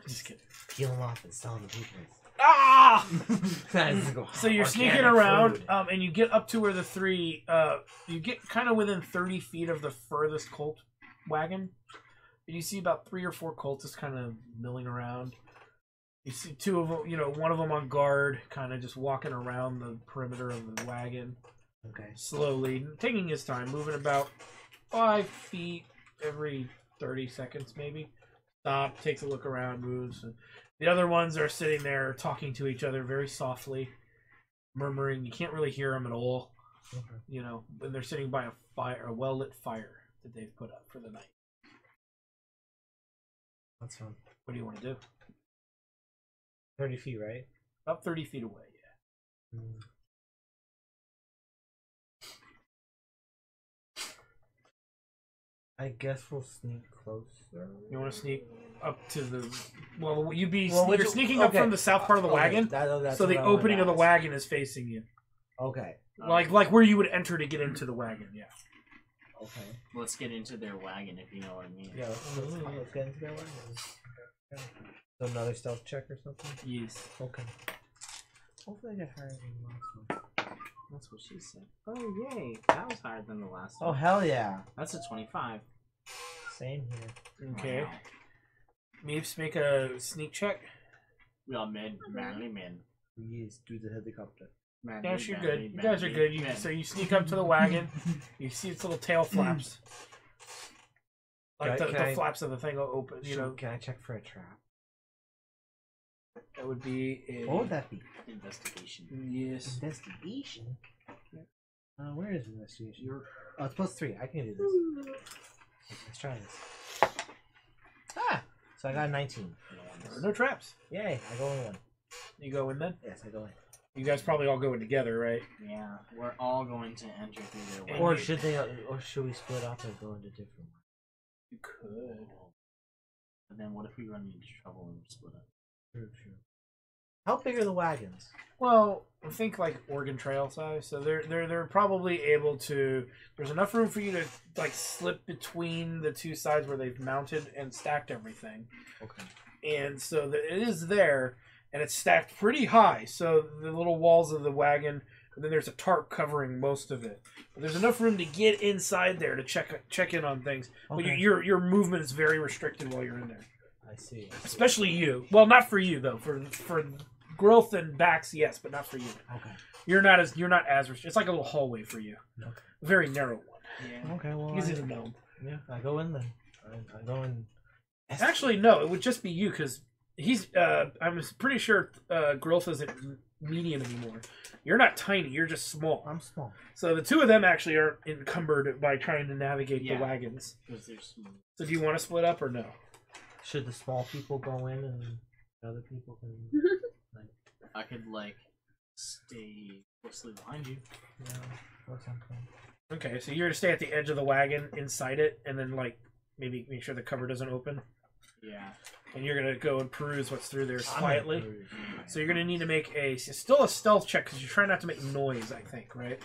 Just kidding. Peel them off and sell them to people. Ah! Go, So you're sneaking around, and you get up to where the three, you get kind of within 30 feet of the furthest cult wagon. And you see about 3 or 4 cultists kind of milling around. You see 2 of them, you know, one of them on guard, kind of just walking around the perimeter of the wagon. Okay. Slowly, taking his time, moving about 5 feet every 30 seconds, maybe. Stop, takes a look around, moves. And the other ones are sitting there talking to each other very softly, murmuring. You can't really hear them at all. Okay. You know, when they're sitting by a fire, a well-lit fire that they've put up for the night. That's fun. What do you want to do? 30 feet, right? About 30 feet away, yeah. I guess we'll sneak closer. You want to sneak up to the... Well, you'd be... Well, you're sneaking up from the south part of the wagon, so the opening of the wagon is facing you. Okay. Like where you would enter to get into the wagon, yeah. Okay. Let's get into their wagon, if you know what I mean. Yeah, let's get into their wagon. Okay. So another stealth check or something? Yes. Okay. Hopefully I get higher than the last one. That's what she said. Oh, yay. That was higher than the last one. Oh, hell yeah. That's a 25. Same here. Okay. Wow. Meeps, make a sneak check. We are men. Manly men. Yes, do the helicopter. Manly, Yes, you're manly, good. You guys are good. So you sneak up to the wagon. You see its little tail flaps. Like the flaps of the thing will open. You know, Can I check for a trap? that would be a... What would that be? Investigation. Yes. Investigation? Where is investigation? Oh, it's +3. I can do this. Let's try this. Ah! So I got a 19. No traps. Yay, I go in one. You go in then? Yes, I go in. You guys probably all go in together, right? Yeah, we're all going to enter through their Or wagon. should we split up and go into different ones? You could. But then what if we run into trouble and split up? True. How big are the wagons? Well, I think like Oregon Trail size, so they're probably able to. There's enough room for you to like slip between the 2 sides where they've mounted and stacked everything. Okay. And so it is there, and it's stacked pretty high. So the little walls of the wagon, and then there's a tarp covering most of it. But there's enough room to get inside there to check in on things. Okay. But your movement is very restricted while you're in there. I see. Especially you. Well, not for you though. For Grilth and Bax, yes, but not for you. Okay. You're not as restricted. It's like a little hallway for you. Okay. A very narrow one. Yeah. Okay, well, Easy to know. Yeah, I go in then. I go in. Actually, no, it would just be you because he's. I'm pretty sure Grilth isn't medium anymore. You're not tiny. You're just small. I'm small. So the 2 of them actually aren't encumbered by trying to navigate the wagons. So do you want to split up or no? Should the small people go in and the other people can? I could, like, stay closely behind you. Yeah, or something. Okay, so you're gonna stay at the edge of the wagon inside it, and then like maybe make sure the cover doesn't open. Yeah. And you're gonna go and peruse what's through there quietly. So you're gonna need to make still a stealth check because you're trying not to make noise. I think, right?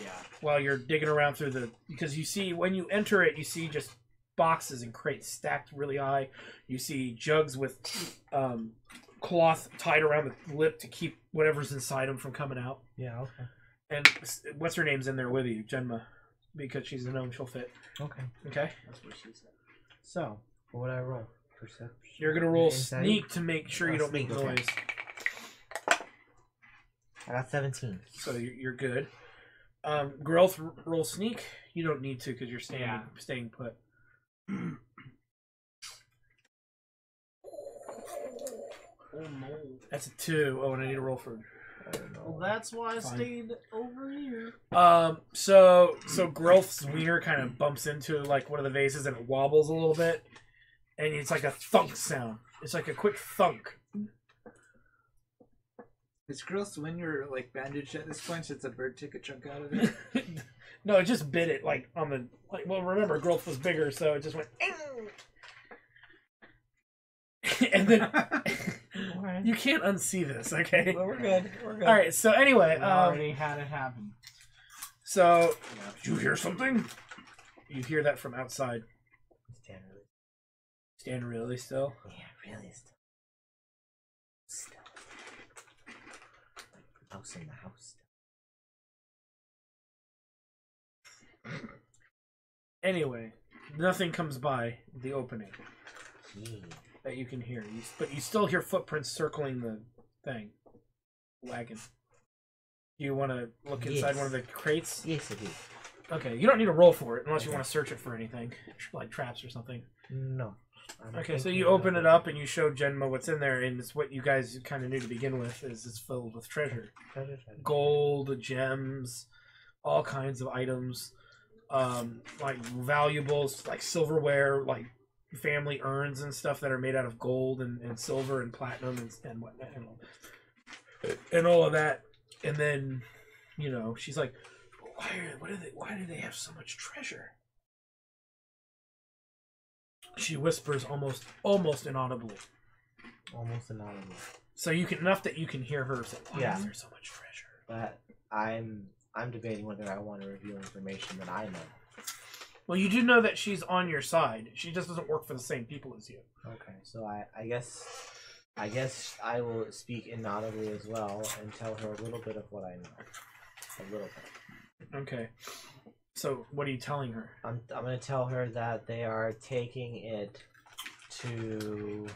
Yeah. While you're digging around through because you see when you enter it, you see just boxes and crates stacked really high. You see jugs with cloth tied around the lip to keep whatever's inside them from coming out. Yeah. Okay. And what's her name's in there with you, Jenma, because she's a gnome. She'll fit. Okay. Okay. That's what she said. So, what would I roll? Perception. You're gonna roll Insight? sneak to make sure you don't make Sneak, okay. noise. I got 17. So you're good. Grilth, roll sneak. You don't need to because you're staying put. Oh no. That's a 2. Oh, and I need to roll for. Well, that's why I stayed over here. So Grilth's wiener kind of bumps into like one of the vases and it wobbles a little bit, and it's like a thunk sound. It's like a quick thunk. Is Grilth's wiener like bandaged at this point since a bird took a chunk out of it? No, it just bit it like on the well. Remember, Grilth was bigger, so it just went. And then you can't unsee this, okay? Well, we're good. We're good. All right. So anyway, We already had it happen. So did you hear something? You hear that from outside. Stand really. Stand really still. Yeah, really still. house in the house. Anyway, nothing comes by the opening that you can hear. But you still hear footprints circling the thing. Wagon. Do you want to look inside one of the crates? Yes, I do. Okay, you don't need to roll for it unless you want to search it for anything. Like traps or something. No. Okay, so you open it up and you show Genma what's in there, and it's what you guys kind of knew to begin with, is it's filled with treasure. Gold, gems, all kinds of items, like valuables, like silverware, like family urns and stuff that are made out of gold and silver and platinum and whatnot, and all of that. And then, you know, she's like, why do they have so much treasure? She whispers almost inaudibly. Almost inaudibly. So you can enough that you can hear her say, "Why is there so much treasure?" But I'm debating whether I want to reveal information that I know. Well, you do know that she's on your side. She just doesn't work for the same people as you. Okay, so I guess I will speak inaudibly as well and tell her a little bit of what I know. A little bit. Okay. So, what are you telling her? I'm going to tell her that they are taking it to...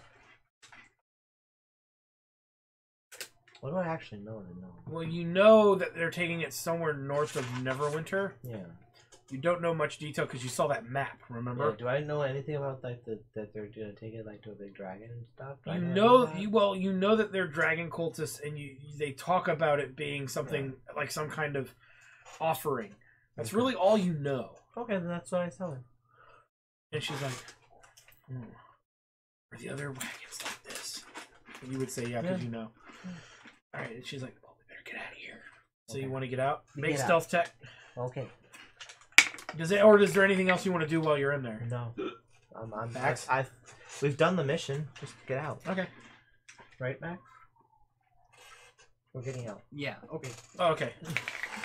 What do I actually know? Well, you know that they're taking it somewhere north of Neverwinter. Yeah. You don't know much detail because you saw that map, remember? Yeah, do I know anything about like that they're going to take it like to a big dragon and stuff? You know that they're dragon cultists, and they talk about it being something like some kind of offering. That's really all you know. Okay, then that's what I tell her. And she's like, are the other wagons like this? And you would say, yeah, because you know. All right, and she's like, well, we better get out of here. So you want to get out? Make stealth check. Okay. Is there anything else you want to do while you're in there? No. Max? We've done the mission. Just get out. Okay. Right, Max? We're getting out. Yeah, okay. Oh, okay.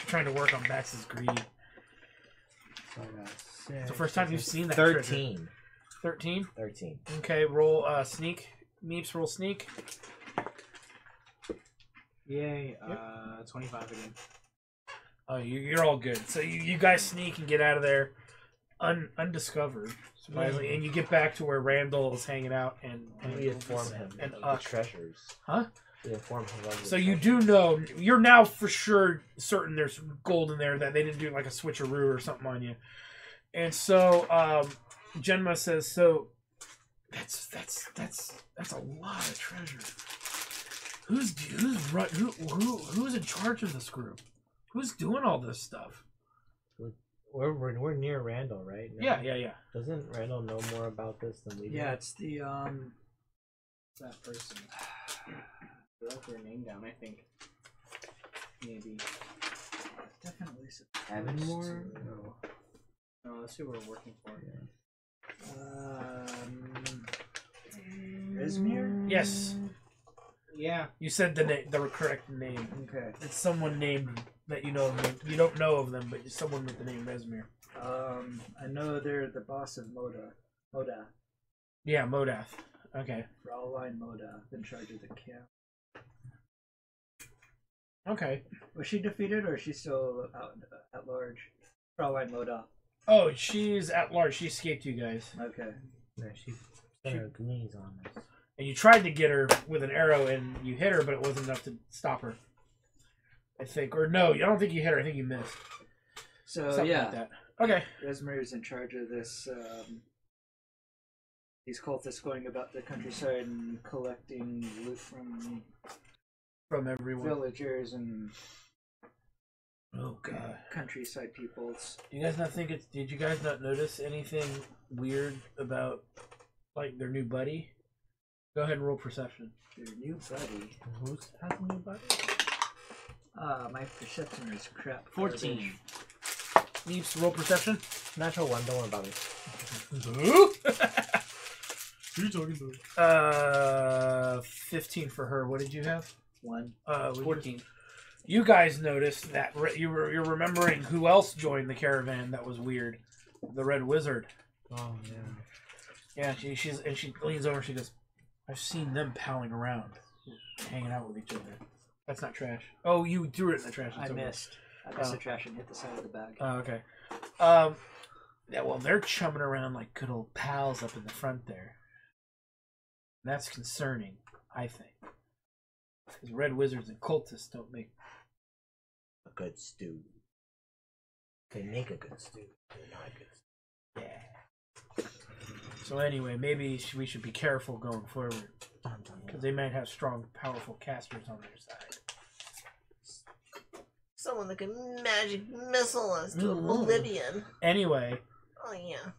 Trying to work on Max's greed. So I got 6. It's the first time you've seen that 13. 13? 13. Okay, roll sneak. Meeps, roll sneak. Yay, 25 again. Oh, you're all good. So you guys sneak and get out of there undiscovered, surprisingly, and you get back to where Randall is hanging out and we inform him and of the treasures. Huh? We inform him of the So you do know, you're now for sure certain there's gold in there, that they didn't do like a switcheroo or something on you. And so Genma says, so that's a lot of treasure. Who's in charge of this group? Who's doing all this stuff? We're near Randall, right? No? Yeah. Doesn't Randall know more about this than we do? Yeah, it's the that person. I wrote their name down, I think. Maybe. definitely Evanmore? No, that's who we're working for. Resmir? Yes. Yeah. You said the correct name. Okay. It's someone named that you know. You don't know of them, but it's someone with the name Resmir. I know they're the boss of Moda. Yeah, Modath. Okay. Fraulein Moda, in charge of the camp. Okay. Was she defeated, or is she still out at large? Fraulein Moda. Oh, she's at large. She escaped you guys. Okay. No, she's got her glees on us. And you tried to get her with an arrow, and you hit her, but it wasn't enough to stop her. I think. Or no, I don't think you hit her. I think you missed. So, something yeah. like that. Okay. Resmir is in charge of this, these cultists going about the countryside and collecting loot from everyone. villagers and Oh god. countryside peoples. Do you guys not think it's? Did you guys not notice anything weird about like their new buddy? Go ahead and roll perception. Their new buddy. Who's has a new buddy? My perception is crap. 14. Neeps, roll perception. Natural 1, don't worry about it. Who? Who are you talking about? 15 for her. What did you have? 1. 14. You guys noticed that you're remembering who else joined the caravan that was weird. The Red Wizard. Oh yeah. Yeah, she leans over. She goes, "I've seen them palling around, hanging out with each other." That's not trash. Oh, you threw it in the trash. I It's okay. missed. I missed the trash and hit the side of the bag. Oh, okay. Yeah, well, they're chumming around like good old pals up in the front there. That's concerning, I think. Because red wizards and cultists don't make A good stew. They make a good stew. They're not good stew. Yeah. So anyway, maybe we should be careful going forward. Because they might have strong, powerful casters on their side. Someone that can magic missile us to oblivion. Anyway. Oh, yeah.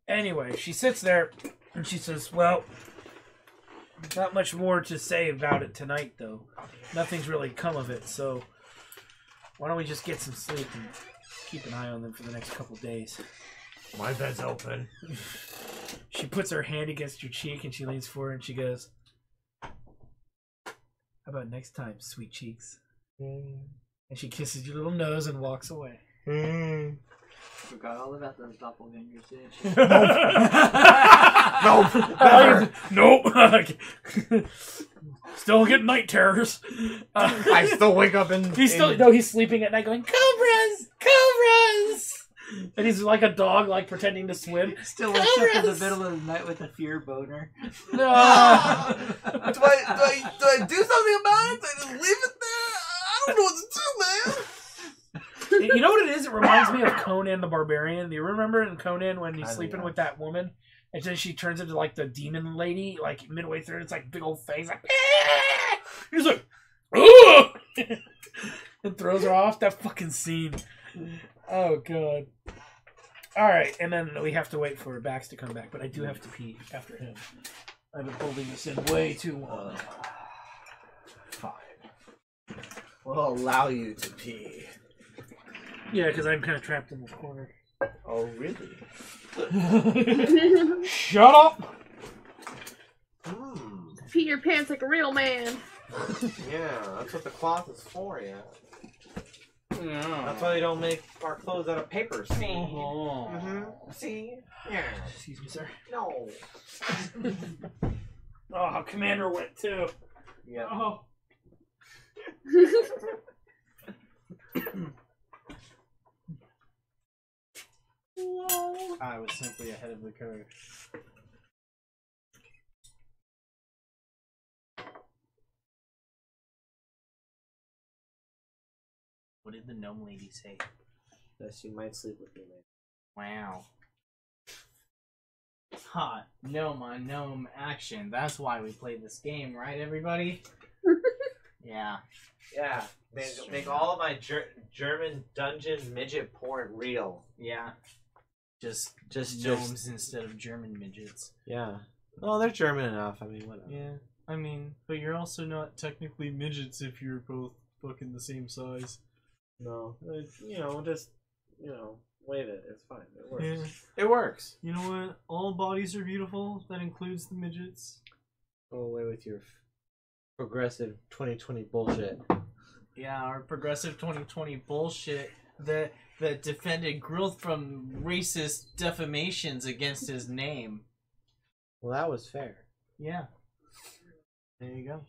Anyway, she sits there and she says, well, not much more to say about it tonight, though. Nothing's really come of it, so why don't we just get some sleep and keep an eye on them for the next couple days. My bed's open. She puts her hand against your cheek and she leans forward and she goes, how about next time, sweet cheeks? And she kisses your little nose and walks away. Forgot all about those doppelgangers, didn't she? Nope. Still get night terrors. I still wake up and he's sleeping at night going, cobras, cobras. And he's like a dog, like pretending to swim. Still wakes up in the middle of the night with a fear boner. Do I do something about it? Do I just leave it there? I don't know what to do, man. You know what it is? It reminds me of Conan the Barbarian. Do you remember in Conan when he's sleeping with that woman? And then she turns into like the demon lady, like midway through, and it's like big old face, like he's like, and throws her off. That fucking scene. Oh god. All right, and then we have to wait for Bax to come back, but I do have to pee after him. I've been holding this in way too long. Fine. We'll allow you to pee. Yeah, because I'm kind of trapped in this corner. Oh, really? Shut up! Pee your pants like a real man. Yeah, that's what the cloth is for, yeah. No. That's why they don't make our clothes out of paper, see? See? Yeah. Excuse me, sir. No. Oh, Commander went too. Yeah. Oh. I was simply ahead of the curve. What did the gnome lady say? That she might sleep with me, man. Wow. Ha, gnome on gnome action. That's why we play this game, right, everybody? Yeah. Yeah. Make all of my German dungeon midget porn real. Yeah. Just gnomes instead of German midgets. Yeah. Well, they're German enough. I mean, whatever. Yeah. I mean, but you're also not technically midgets if you're both fucking the same size. No. Just wave it. It's fine. It works. Yeah. It works. You know what? All bodies are beautiful. That includes the midgets. Go away with your progressive 2020 bullshit. Yeah, our progressive 2020 bullshit that defended Grilth from racist defamations against his name. Well, that was fair. Yeah. There you go.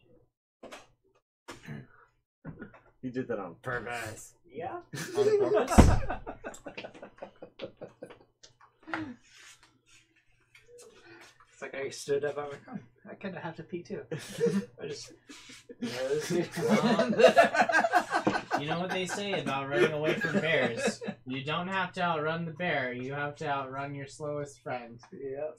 You did that on purpose. Yeah. On purpose? It's like I stood up, I'm like, oh, I kind of have to pee too. I just... You know what they say about running away from bears? You don't have to outrun the bear, you have to outrun your slowest friend. Yep.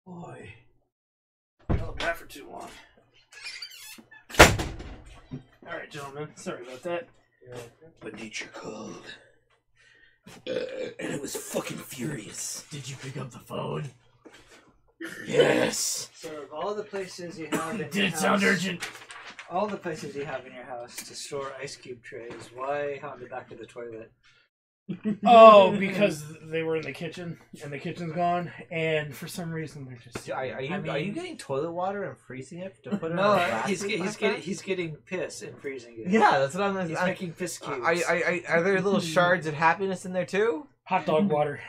Boy. Held that for too long. Alright, gentlemen. Sorry about that. But nature called. And it was fucking furious. Did you pick up the phone? Yes! So all all the places you have in your Did it house, sound urgent? all the places you have in your house to store ice cube trays, why on the back of the toilet? Oh, because they were in the kitchen, and the kitchen's gone, and for some reason they're just. Are you getting toilet water and freezing it to put it? No, on a he's getting piss and freezing it. Yeah, that's what I'm. He's making piss cubes. Are there little shards of happiness in there too? Hot dog water.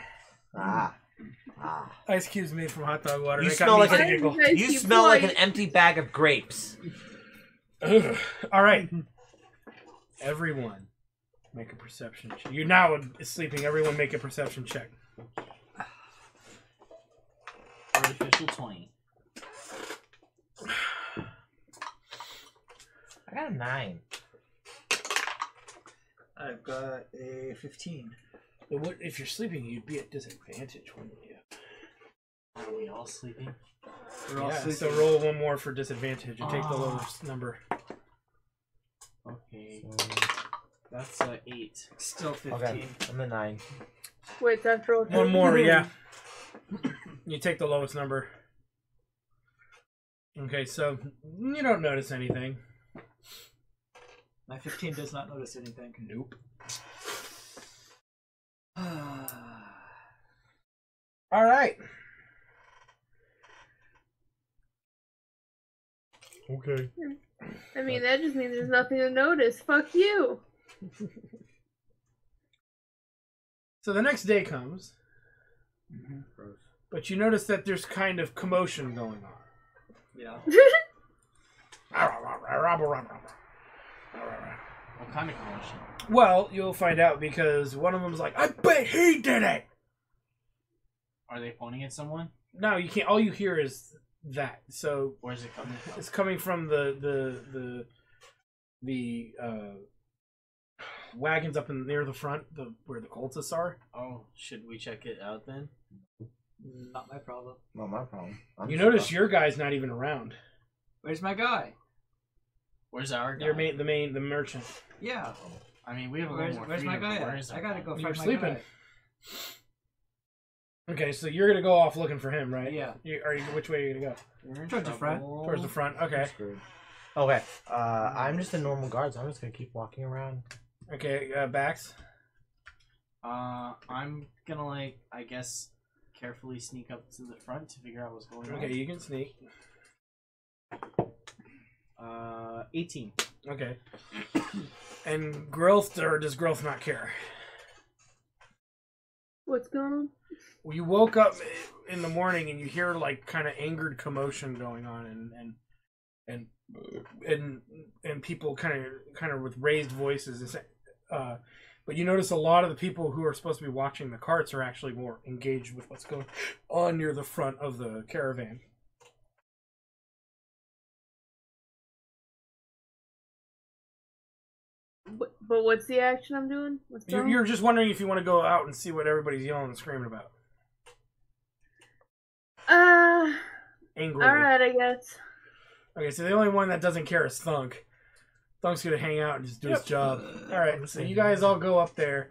Ah. Ice cubes made from hot dog water. You They smell got me like to giggle. You smell like an empty bag of grapes. Ugh. All right. Everyone, make a perception check. You're now sleeping. Everyone, make a perception check. Artificial 20. I got a 9. I've got a 15. If you're sleeping, you'd be at disadvantage, wouldn't you? Are we all sleeping? We're all Yeah, sleeping. so roll one more for disadvantage and take the lowest number. Okay. That's 8. Still 15. Okay, I'm a 9. Wait, that's roll. One more, yeah. You take the lowest number. Okay, so you don't notice anything. My 15 does not notice anything. Nope. All right. Okay. I mean, that just means there's nothing to notice. Fuck you. So the next day comes, but you notice that there's kind of commotion going on. Yeah. What kind of commotion? Well, you'll find out because one of them's like, "I bet he did it." Are they pointing at someone? No, you can't. All you hear is that. So Where's it coming from? it's coming from the wagons up in near the front, where the cultists are. Oh, should we check it out then? Not my problem. Not my problem. You notice your guy's not even around. Where's my guy? Where's our guy? The merchant. Yeah. I mean, we have a little more Where's my freedom, guy but at? where is I our gotta guy? go You're find my sleeping. guy. Okay, so you're gonna go off looking for him, right? Yeah. Which way are you gonna go? We're in Towards the front. trouble. Towards the front. Okay. Okay. I'm just a normal guard, so I'm just gonna keep walking around. Okay. Bax. I'm gonna I guess, carefully sneak up to the front to figure out what's going on. Okay, you can sneak. 18. Okay. And Grilth, or does Grilth not care? What's going on? You woke up in the morning and you hear kind of angered commotion going on, and people kind of with raised voices. But you notice a lot of the people who are supposed to be watching the carts are actually more engaged with what's going on near the front of the caravan. But what's the action I'm doing? What's going You're just wondering if you want to go out and see what everybody's yelling and screaming about. Angrily. Alright, I guess. Okay, so the only one that doesn't care is Thunk. Thunk's gonna hang out and just do his job. Alright, so you guys all go up there,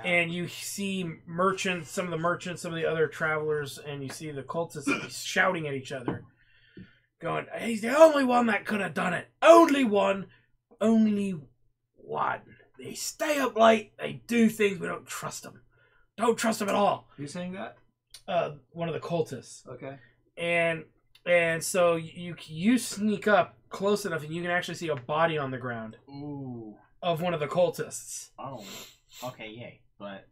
and you see merchants, some of the other travelers, and you see the cultists shouting at each other. Going, he's the only one that could have done it. Only one. Only one. They stay up late, they do things, we don't trust them. Don't trust them at all. Who's saying that? One of the cultists. Okay. And so you sneak up close enough and you can actually see a body on the ground. Ooh. Of one of the cultists. Oh. Okay, yay. But,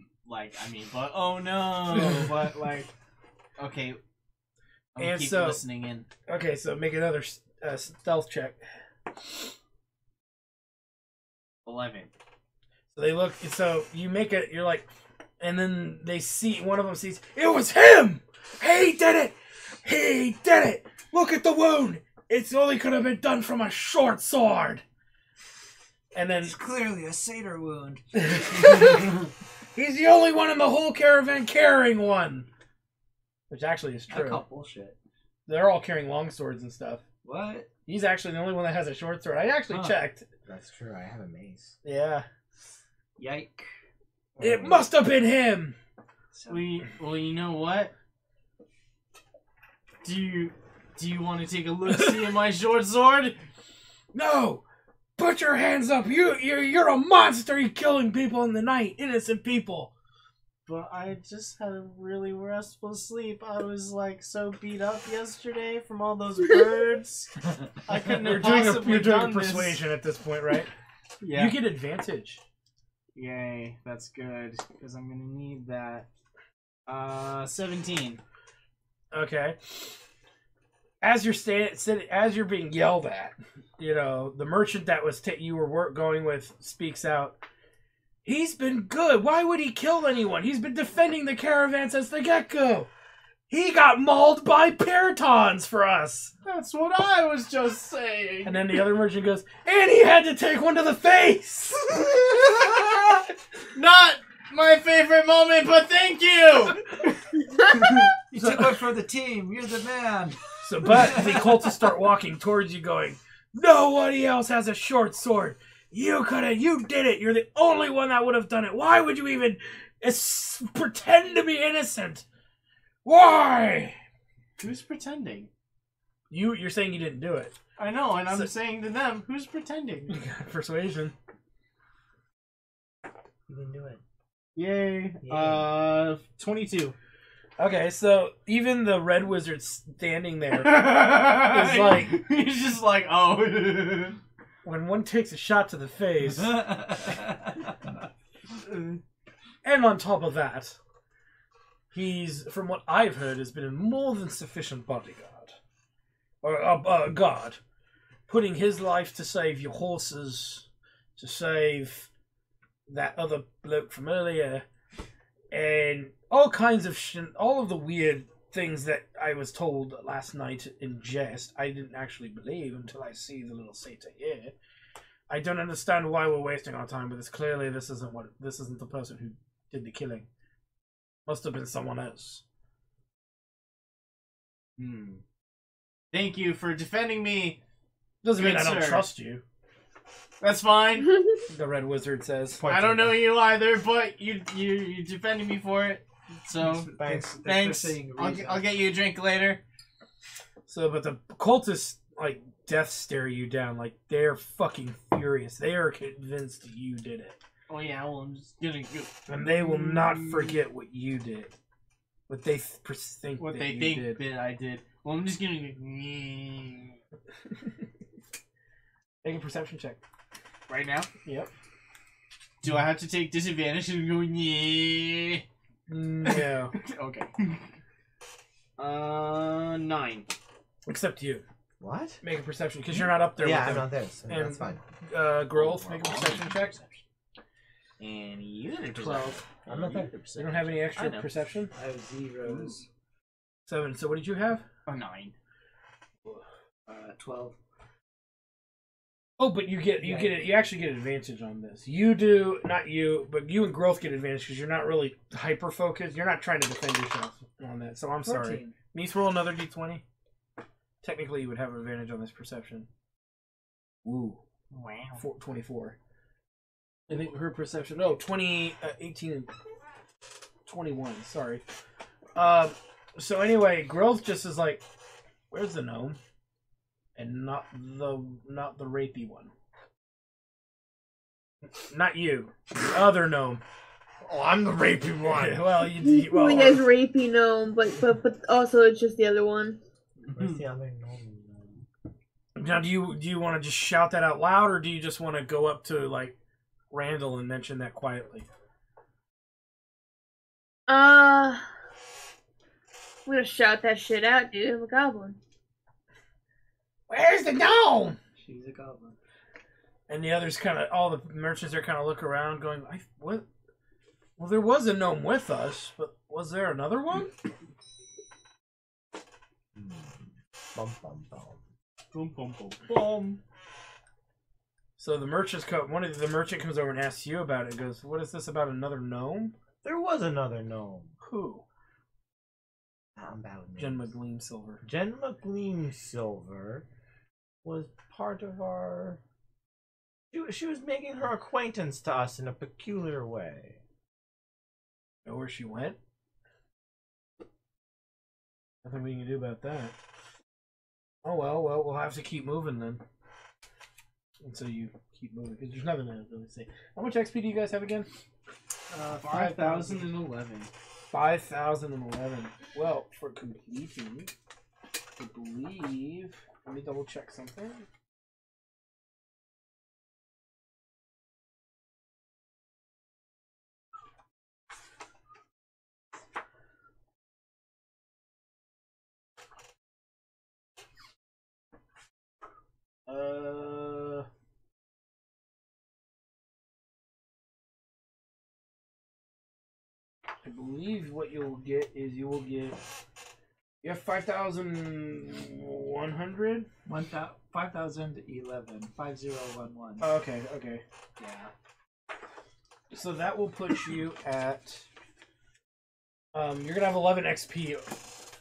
oh no! But, okay. I'm gonna keep listening in. Okay, so make another stealth check. 11. So they look, so you make it, you're like, and then they see, one of them sees, it was him! He did it! He did it! Look at the wound! It's only could have been done from a short sword! And then... It's clearly a satyr wound. He's the only one in the whole caravan carrying one! Which actually is true. I call bullshit. They're all carrying long swords and stuff. What? He's actually the only one that has a short sword. I actually checked. That's true. I have a mace. Yeah. Yike. It must have been him! Well, you know what? Do Do you want to take a look see at my short sword? No! Put your hands up! You're a monster! You're killing people in the night, innocent people. But I just had a really restful sleep. I was like so beat up yesterday from all those birds. I couldn't have possibly You're doing done a persuasion at this point, right? Yeah. You get advantage. Yay, that's good because I'm gonna need that. 17. Okay. As you're being yelled at, you know, the merchant that was you were going with speaks out. He's been good. Why would he kill anyone? He's been defending the caravan since the get-go. He got mauled by Peritons for us. That's what I was just saying. And then the other merchant goes, and he had to take one to the face. Not my favorite moment, but thank you. You took one for the team. You're the man. But the cultists start walking towards you going, nobody else has a short sword. You did it. You're the only one that would have done it. Why would you even pretend to be innocent? Why? Who's pretending? You're saying you didn't do it. I know, and I'm saying to them, who's pretending? Persuasion. You didn't do it. Yay. Yeah. 22. Okay, so even the red wizard standing there is like... He's just like, oh. When one takes a shot to the face... and on top of that, he's, from what I've heard, has been a more than sufficient bodyguard. Or guard. Putting his life to save your horses, to save that other bloke from earlier, and all kinds of all of the weird things that I was told last night in jest, I didn't actually believe until I see the little Satyr here. I don't understand why we're wasting our time with this. Clearly, this isn't the person who did the killing. Must have been someone else. Thank you for defending me. Doesn't mean Good I don't sir. trust you. That's fine. The red wizard says. I don't know you either, but you defended me for it. So Thanks. thanks. I'll get you a drink later. So, but the cultists like death stare you down, like they're fucking furious. They are convinced you did it, Oh yeah, well I'm just gonna go. and they will not forget what you did. What they think What that they you think did. that I did. Well, I'm just gonna Make a perception check. right now. Yep. Do I have to take disadvantage and go? Yeah. No. Okay. 9. Except you. What? Make a perception because you're not up there. Yeah, with I'm them. not there. So And- that's fine. Grilth, make a perception check. And you did 12. I'm not there. You don't have any I extra know. perception. I have zeros. 7. So what did you have? A 9. 12. Oh, but you actually get advantage on this. You do, not you, but you and Growth get advantage because you're not really hyper focused. You're not trying to defend yourself on that. So I'm sorry. 14. Meese, roll another d20. Technically, you would have advantage on this perception. Ooh, Wow. 24. I think her perception. No, 20, 18, 21. Sorry. So anyway, Growth just is like, "Where's the gnome?" And not the rapey one. Not you. The other gnome. Oh, I'm the rapey one. Well, He has rapey gnome, but also it's just the other one. Where's the other gnome? Now, do you want to just shout that out loud, or do you just want to go up to like Randall and mention that quietly? I'm gonna shout that shit out, dude. I'm a goblin. Where's the gnome? She's a goblin. And the others all the merchants are kind of look around, going, "What? Well, there was a gnome with us, but was there another one?" Bum, bum, bum. Boom, boom, boom, boom. So the merchants one of the merchant comes over and asks you about it. And goes, "What is this about another gnome? There was another gnome. Who?" I'm bad with Jen names. McGleam Silver. Jen McGleam Silver was part of our. She was making her acquaintance to us in a peculiar way. Know where she went? Nothing we can do about that. Oh well, we'll have to keep moving then. Until you keep moving, because there's nothing to really say. How much XP do you guys have again? 5,011. 5,011. Well, for completing, I believe. Let me double check something. I believe what you'll get is you have 5,100? 5,011. 5011. Okay. Yeah. So that will put you at you're gonna have 11 XP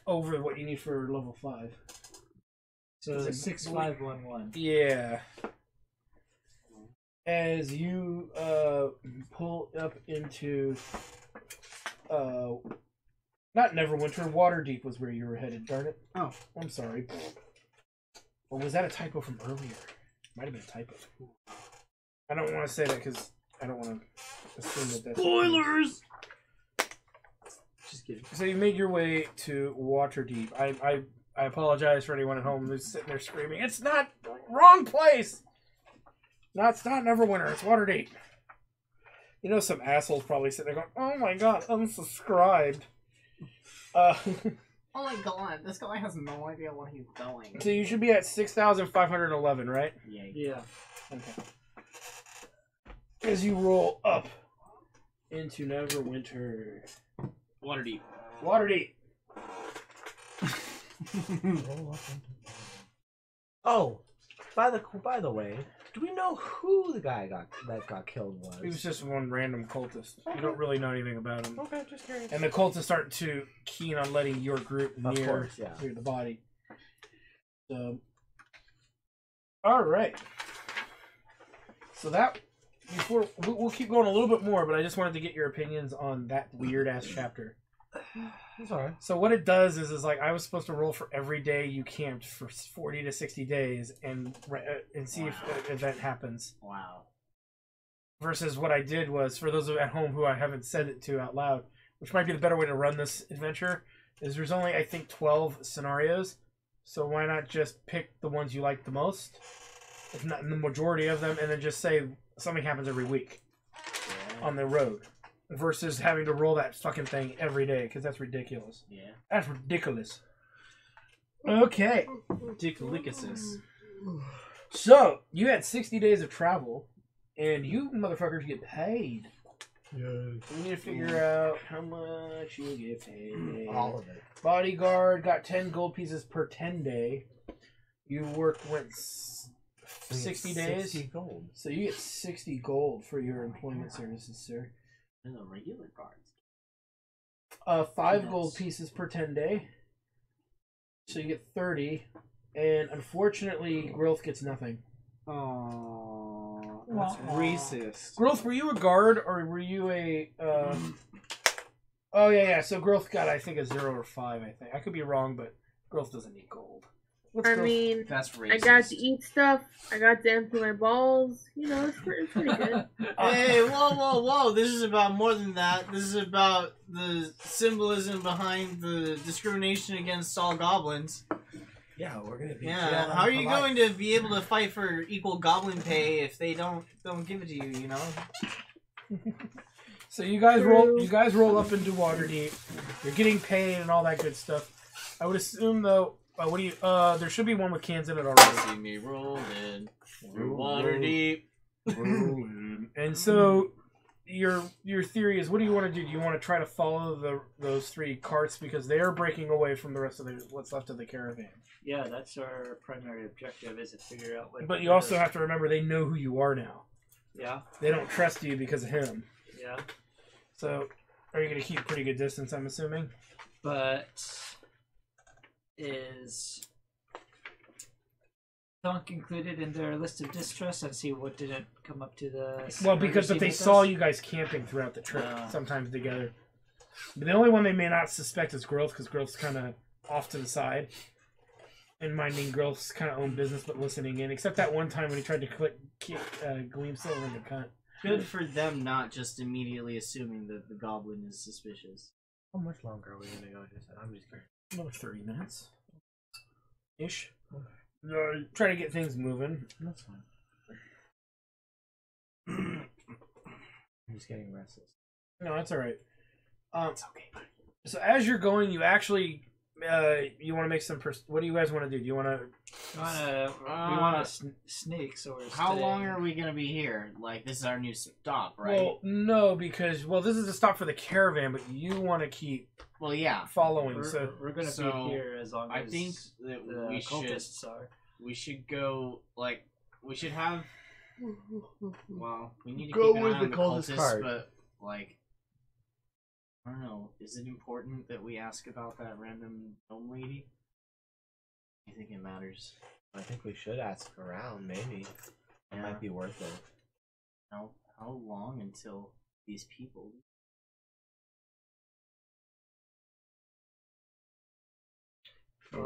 over what you need for level 5. So It's a 6511. yeah. As you pull up into not Neverwinter, Waterdeep was where you were headed, darn it. Oh. I'm sorry. Or was that a typo from earlier? Might have been a typo. I don't want to say that because I don't want to assume that that's... Spoilers! Just kidding. So you made your way to Waterdeep. I apologize for anyone at home who's sitting there screaming, it's not... Wrong place! No, it's not Neverwinter, it's Waterdeep. You know some asshole's probably sitting there going, oh my god, unsubscribed. Oh my god, this guy has no idea what he's doing. So you should be at 6,511, right? Yeah. Okay. As you roll up into Neverwinter. Waterdeep. Waterdeep. Oh, by the way, do we know who the guy that got killed was? He was just one random cultist. You don't really know anything about him. Okay, just curious. And the cultists aren't too keen on letting your group Of near course, yeah. the body. So, all right. So that before we'll keep going a little bit more, but I just wanted to get your opinions on that weird ass chapter. It's alright. So what it does is like I was supposed to roll for every day you camped for 40 to 60 days and see if an event happens. Wow. Versus what I did was, for those at home who I haven't said it to out loud, which might be the better way to run this adventure, is there's only, I think, 12 scenarios. So why not just pick the ones you like the most, if not the majority of them, and then just say something happens every week on the road. Versus having to roll that fucking thing every day, because that's ridiculous. Yeah. That's ridiculous. Okay. Ridiculouses. So, you had 60 days of travel, and you motherfuckers get paid. Yeah. We need to figure out how much you get paid. All of it. Bodyguard got 10 gold pieces per 10 day. You went 60 days. 60 gold. So you get 60 gold for your employment services, sir. And the regular cards. 5 gold pieces per 10 day. So you get 30. And unfortunately, Grilth gets nothing. Oh, That's racist. Grilth, were you a guard or were you a... Oh, yeah. So Grilth got, I think, a 0 or 5, I think. I could be wrong, but Grilth doesn't need gold. I mean, That's racist. I got to eat stuff. I got to empty my balls. You know, it's pretty good. Hey, whoa. This is about more than that. This is about the symbolism behind the discrimination against all goblins. Yeah, we're gonna be. Yeah, how are you going to be able to fight for equal goblin pay if they don't give it to you, you know? So you guys roll up into Waterdeep. You're getting paid and all that good stuff. I would assume though, what do you? There should be one with cans in it already. See me rolling through Waterdeep. And so your theory is, what do you want to do? Do you want to try to follow those 3 carts because they are breaking away from the rest of what's left of the caravan? Yeah, that's our primary objective, is to figure out what... But you also have to remember they know who you are now. Yeah. They don't trust you because of him. Yeah. So are you going to keep pretty good distance, I'm assuming? But... is Thunk included in their list of distrust? And see what didn't come up to the... Well, but they saw you guys camping throughout the trip, sometimes together. But the only one they may not suspect is Grilth, because Grilth's kind of off to the side. and minding Grilth's kind of own business, but listening in. Except that one time when he tried to kick Gleam Silver in the cunt. Good for them not just immediately assuming that the goblin is suspicious. How much longer are we gonna go? I'm just curious. Another 30 minutes. Ish. Try to get things moving. That's fine. I'm just getting restless. No, that's alright. It's okay. So as you're going, you actually you want to make some. What do you guys want to do? Do you want to? We want to sneak. So we're How long are we gonna be here? Like, this is our new stop, right? Well, no, because this is a stop for the caravan, but you want to keep Well, yeah. following. We're gonna So, be here as long I as think that the we should. cultists are. We should go. Like, we should have. Well, we need to Go keep an with eye the on the cultist cultists, card. but like, I don't know. Is it important that we ask about that random gnome lady? I think it matters. I think we should ask around. Maybe it might be worth it. How long until these people?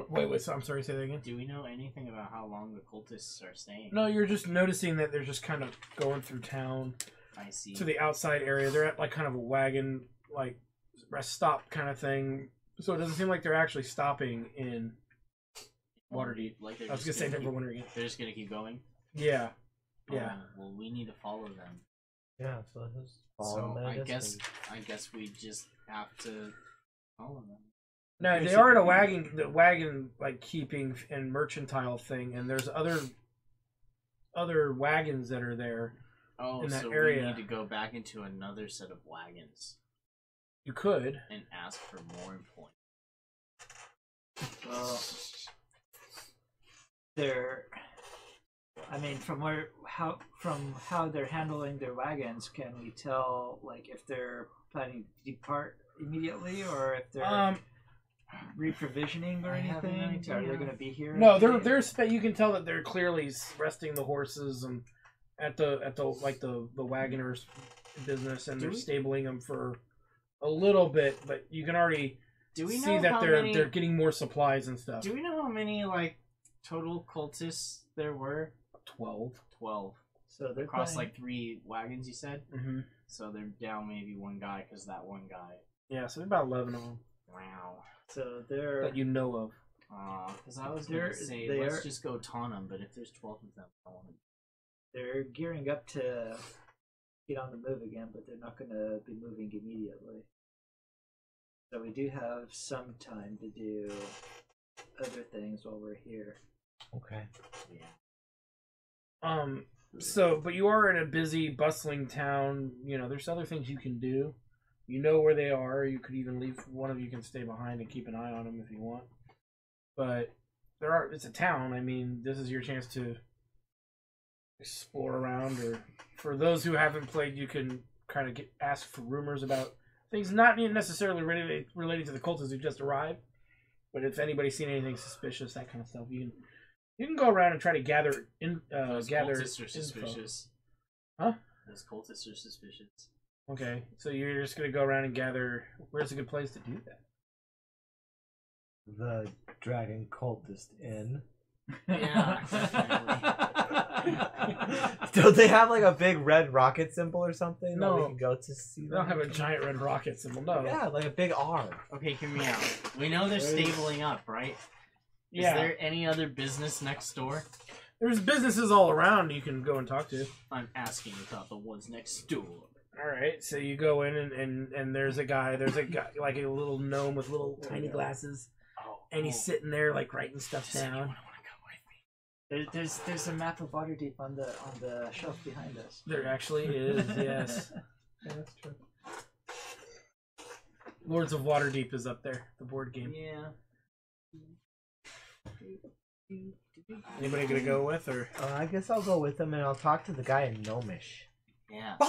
Wait. So I'm sorry. Say that again. Do we know anything about how long the cultists are staying? No, you're just noticing that they're just kind of going through town I see. to the outside area. They're at like kind of a wagon, like rest stop kind of thing. So it doesn't seem like they're actually stopping in Waterdeep. Like, I was gonna say Neverwinter again. They're just gonna keep going. Yeah. Yeah. Well, we need to follow them. Yeah, so let's just follow So them at a I guess distance. we just have to follow them. No, they are at a wagon like keeping and mercantile thing, and there's other wagons that are there. Oh, in that so area. we need to go back into another set of wagons You could. and ask for more employment. Well, they're. I mean, from how they're handling their wagons, can we tell like if they're planning to depart immediately or if they're reprovisioning or I have no anything? Are idea. they going to be here? No, they're you can tell that they're clearly resting the horses and at the wagoners business, and they're stabling them for a little bit, but you can already Do we see know that how they're many? they're getting more supplies and stuff. Do we know how many like total cultists there were? 12. 12 So they're across planning- like 3 wagons. You said. Mm-hmm. So they're down maybe one guy because that one guy. Yeah, so about 11 of them Wow. So they're that you know of. Because I was They're- gonna say they let's are- just go taunt them, but if there's 12 of them, I want to. they're gearing up to get on the move again, but they're not going to be moving immediately. So we do have some time to do other things while we're here. Okay. So, but you are in a busy, bustling town. You know, there's other things you can do. You know where they are. You could even leave. One of you can stay behind and keep an eye on them if you want. But it's a town. I mean, this is your chance to explore around. Or for those who haven't played, you can kind of ask for rumors about things not necessarily related to the cultists who just arrived. But if anybody's seen anything suspicious, that kind of stuff, you can go around and try to gather Those gather cultists are info. suspicious. Huh? Those cultists are suspicious. Okay, so you're just gonna go around and gather. Where's a good place to do that? The Dragon Cultist Inn. Yeah, Don't they have like a big red rocket symbol or something that we No. can go to see? They don't have a giant red rocket symbol. No. Yeah, like a big R. Okay, hear me out. We know they're stabling up, right? Yeah. Is there any other business next door? There's businesses all around you can go and talk to. I'm asking about the ones next door. All right, so you go in and there's a guy like a little gnome with little tiny glasses, and he's sitting there like writing stuff down. There's a map of Waterdeep on the shelf behind us. There actually is, yes. Yeah, that's true. Lords of Waterdeep is up there, the board game. Yeah. Anybody gonna go with or? I guess I'll go with them and I'll talk to the guy in Gnomish. Yeah. You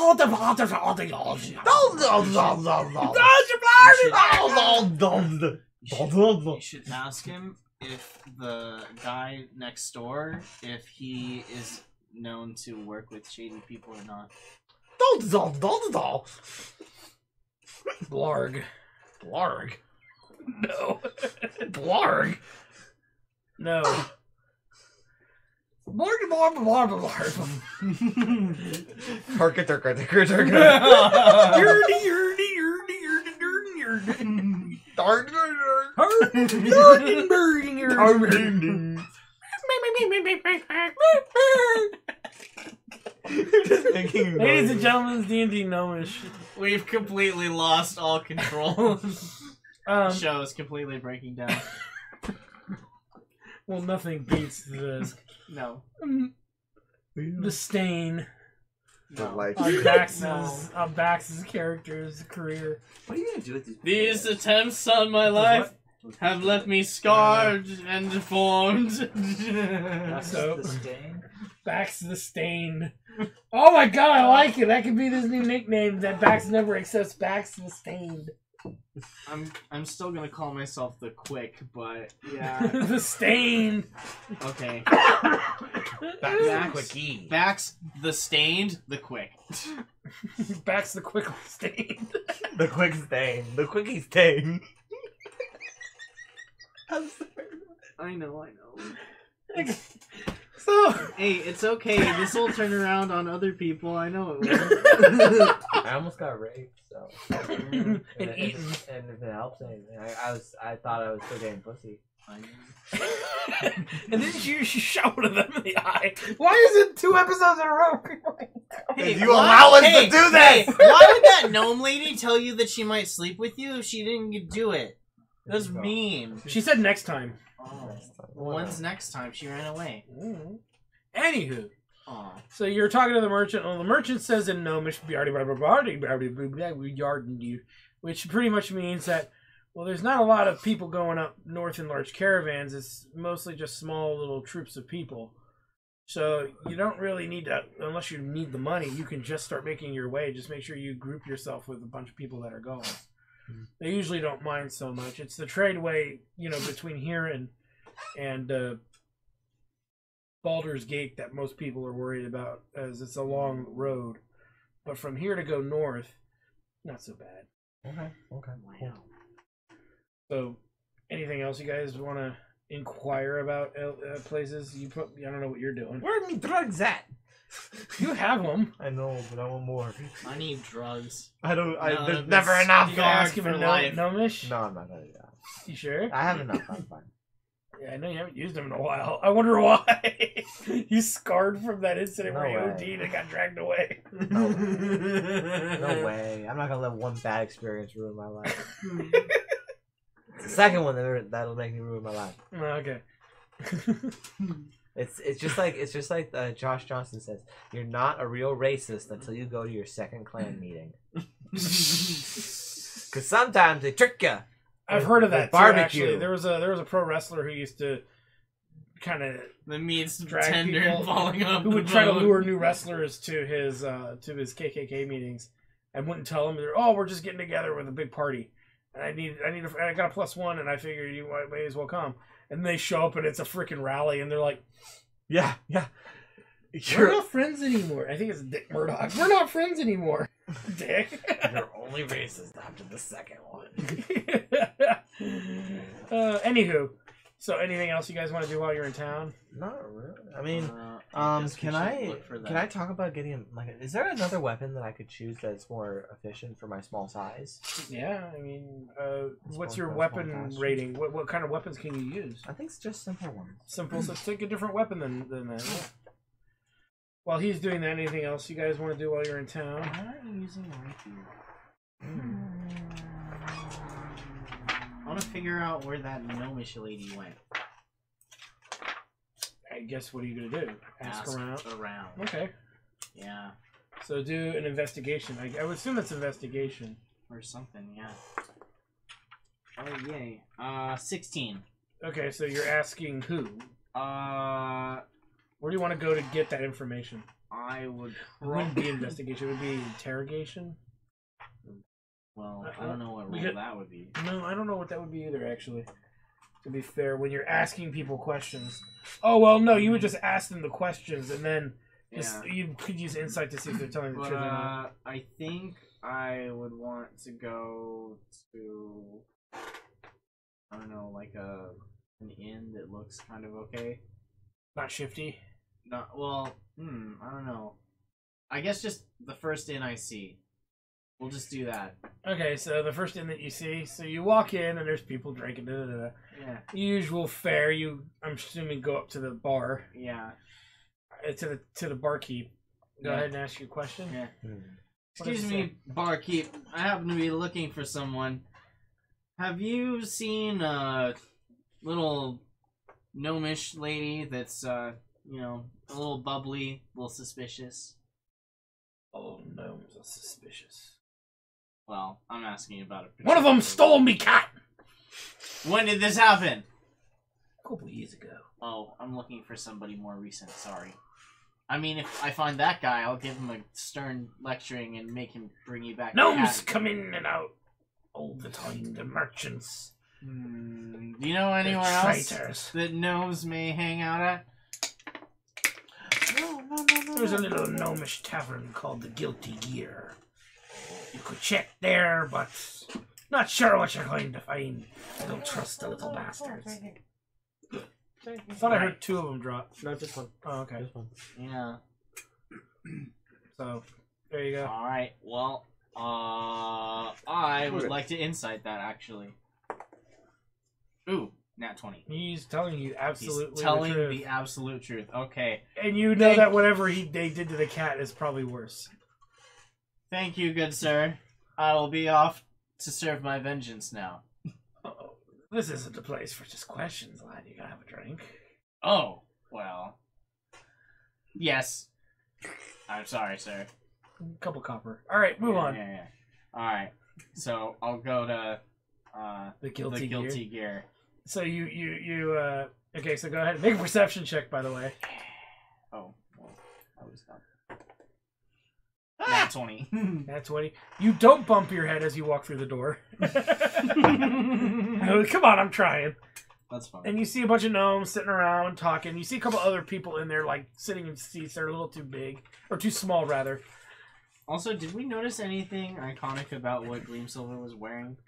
should ask him if the guy next door, if he is known to work with shady people or not. Blarg. Blarg. No. Blarg. No. Ladies and gentlemen, it's D&D Gnomish. We've completely lost all control. The Um, show is completely breaking down. well, nothing beats No. the stain No. on Bax's character's career. What are you gonna do with these? These attempts on my life have left me scarred and deformed. That's So- the stain. Bax the Stain. Oh my god, I like it. That could be this new nickname that Bax never accepts. Bax the Stained. I'm still gonna call myself the Quick, but yeah. The Stained. Okay. Bax quickie. Bax the Stained, the Quick. Bax the Quickly Stained. The quick stain. The quickie stain. I know. So, Hey, it's okay. This will turn around on other people. I know it will. I almost got raped, so. and eaten. And if it helps anything, I thought I was still getting pussy. And then you shout at them in the eye. Why is it 2 episodes in a row? Hey, You allow us to do this! Why would that gnome lady tell you that she might sleep with you if she didn't do it? That's mean. She said next time. Oh. When's next time? She ran away. Anywho. Aw. So you're talking to the merchant. Well, the merchant says in Gnomish, which pretty much means that, well, there's not a lot of people going up north in large caravans. It's mostly just small little troops of people. So you don't really need to, unless you need the money, you can just start making your way. Just make sure you group yourself with a bunch of people that are going. They usually don't mind so much. It's the trade way, between here and Baldur's Gate that most people are worried about, as it's a long road. But from here to go north, not so bad. Okay. Wow. So, anything else you guys want to inquire about places? I don't know what you're doing. Where are me drugs at? You have them. I know, but I want more. I need drugs. I don't. No, There's this- never enough. You gotta ask him for in life. Gnomish? No, I'm not gonna do that. You sure? I have enough. I'm fine. Yeah, I know you haven't used them in a while. I wonder why. You scarred from that incident No where you way. OD'd and got dragged away. No way. I'm not gonna let one bad experience ruin my life. It's the second one that'll make me ruin my life. Okay. It's just like Josh Johnson says. You're not a real racist until you go to your second clan meeting. Because sometimes they trick you. I've heard of that too, barbecue. actually. There was a pro wrestler who used to kind of The meat's drag tender people and falling off. who would try to lure new wrestlers to his KKK meetings and wouldn't tell them, we're just getting together with a big party. And I got a +1 and I figured you may as well come. And they show up and it's a freaking rally and they're like, Yeah. we're not friends anymore. I think it's Dick Murdoch. We're not friends anymore. Dick. You're only racist after the second one. Anywho, so anything else you guys want to do while you're in town? Not really. I mean, guess we can should I look for that. can I talk about getting is there another weapon that I could choose that's more efficient for my small size? Yeah, I mean, what's one your for a weapon small caster. rating? What kind of weapons can you use? I think it's just simple ones. Simple, so take a different weapon than that. Yeah. While he's doing that, anything else you guys want to do while you're in town? Why are you using rapier? I want to figure out where that gnomish lady went. I guess what are you gonna do? Ask around. Okay, Yeah. so do an investigation. I would assume it's investigation. Or something, yeah. Oh, yay. 16. Okay, so you're asking who? Where do you want to go to get that information? I would It wouldn't be investigation. It would be interrogation. Well, I don't know what we role get- that would be. No, I don't know what that would be either, actually. To be fair, when you're asking people questions. Oh, well, no, you would just ask them the questions, and then Yeah. you could use insight to see if they're telling the But, truth or not. I think I would want to go to, I don't know, like a an inn that looks kind of okay? Not shifty. Not well. I don't know. I guess just the first inn I see. We'll just do that. Okay, so the first inn that you see, so you walk in and there's people drinking. Yeah. Usual fare. I'm assuming go up to the bar. Yeah. To the barkeep. Go Yeah. ahead and ask your question. Yeah. What does Excuse it me, barkeep. I happen to be looking for someone. Have you seen a little gnomish lady that's a little bubbly, a little suspicious? Oh, gnomes are suspicious. Well, I'm asking about it. One of them stole me cat! When did this happen? A couple years ago. Oh, I'm looking for somebody more recent, sorry. I mean, if I find that guy, I'll give him a stern lecturing and make him bring you back. Gnomes come in and out all the time. The merchants. Do you know anywhere Traitors. else that gnomes may hang out at? No. There's a little gnomish tavern called the Guilty Gear. You could check there, but not sure what you're going to find. I don't trust the little bastards. I thought I heard two of them drop. No, just one. Oh, okay. Just one. Yeah. So, there you go. Alright, well, I would like to insight that, actually. Ooh, nat 20. He's telling you absolutely He's telling the truth. the absolute truth. Okay. And you know that whatever they did to the cat is probably worse. Thank you, good sir. I will be off to serve my vengeance now. Uh-oh. This isn't the place for just questions, lad. You gotta have a drink. Oh, well. Yes. I'm sorry, sir. Couple copper. Alright, move on. Yeah. Alright. So, I'll go to The Guilty, Guilty Gear. So okay, so go ahead. Make a perception check, by the way. Oh, well, I was done. Nat 20. Nat 20. You don't bump your head as you walk through the door. Oh, come on, I'm trying. That's fine. And you see a bunch of gnomes sitting around talking. You see a couple other people in there, like, sitting in seats. They're a little too big. Or too small, rather. Also, did we notice anything iconic about what Gleamsilver was wearing?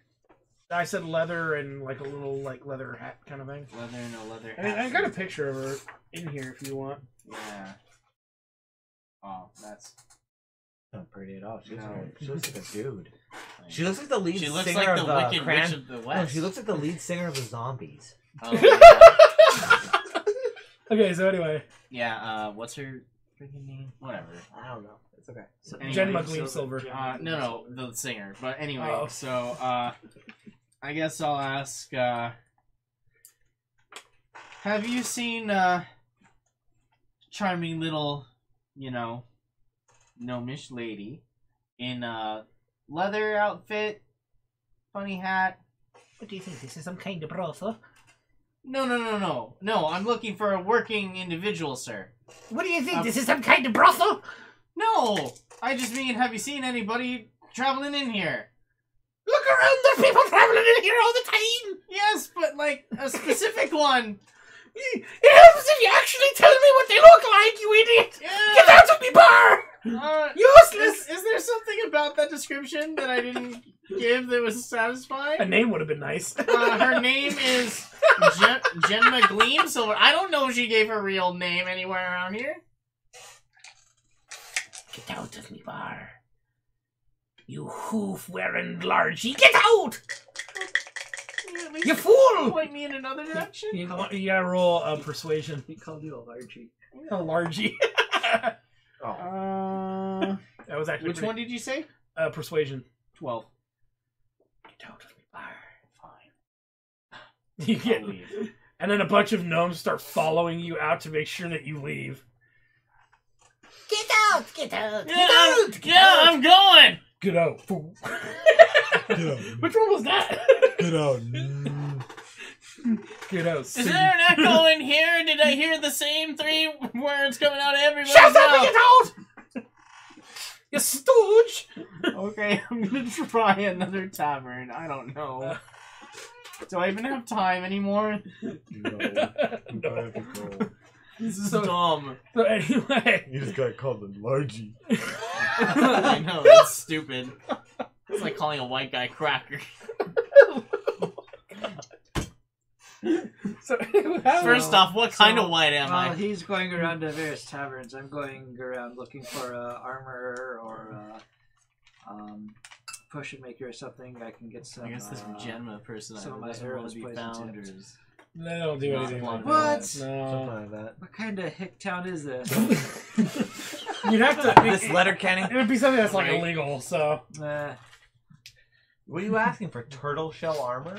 I said leather and, like, a little, like, leather hat kind of thing. Leather and a leather I mean, hat. I got a picture of her in here if you want. Yeah. Oh, that's... Not pretty at all. She No. looks like a dude. She looks like the lead She looks singer like the of Wicked Cran- Witch of the No, West. she looks like the lead singer of the Zombies. Oh, yeah. Okay, so anyway. Yeah, what's her freaking name? Whatever. I don't know. It's okay. So anyway, Jen Gleamsilver. no, the singer. But anyway, Oh. so, I guess I'll ask, have you seen, charming little, gnomish lady in a leather outfit, funny hat? What do you think? This is some kind of brothel? No, I'm looking for a working individual, sir. What do you think? This is some kind of brothel? No! I just mean, have you seen anybody traveling in here? Look around, there are people traveling in here all the time! Yes, but like, a specific one! It helps if you actually tell me what they look like, you idiot! Yeah! Get out of me bar! Useless! Is there something about that description that I didn't give that was satisfying? A name would have been nice. Her name is Jenma Gleamsilver. I don't know if she gave her real name anywhere around here. Get out of me bar. You hoof-wearing largy. Get out! You fool! Point me in another direction? You gotta roll persuasion. He called you a largy. A largy. That was actually Which one did you say? persuasion. 12. Get out of me bar. Fine. You get, I'll leave. and then a bunch of gnomes start following you out to make sure that you leave. Get out! Get out! Get out! Get out! I'm going! Get out, fool. Get out. Which one was that? Get out. Get out. Is there an echo in here? Did I hear the same 3 words coming out of everybody's Shut up mouth? and get out! You stooge! Okay, I'm gonna try another tavern. I don't know. Do I even have time anymore? No. You have to go. This is So- dumb. So anyway, You just got called a largy. I know, that's stupid. It's like calling a white guy cracker. So, First off, what kind of white am While I? he's going around to various taverns, I'm going around looking for armor or potion maker or something. I can get some. I guess this Gemma person some of my doesn't want arrows to be poison found. tips. they don't do Not anything like blood. that. What? Something No. like that. What kind of hick town is this? You'd have to. This letter canny. It would be something that's like Right. illegal. So. What are you asking for? Turtle shell armor?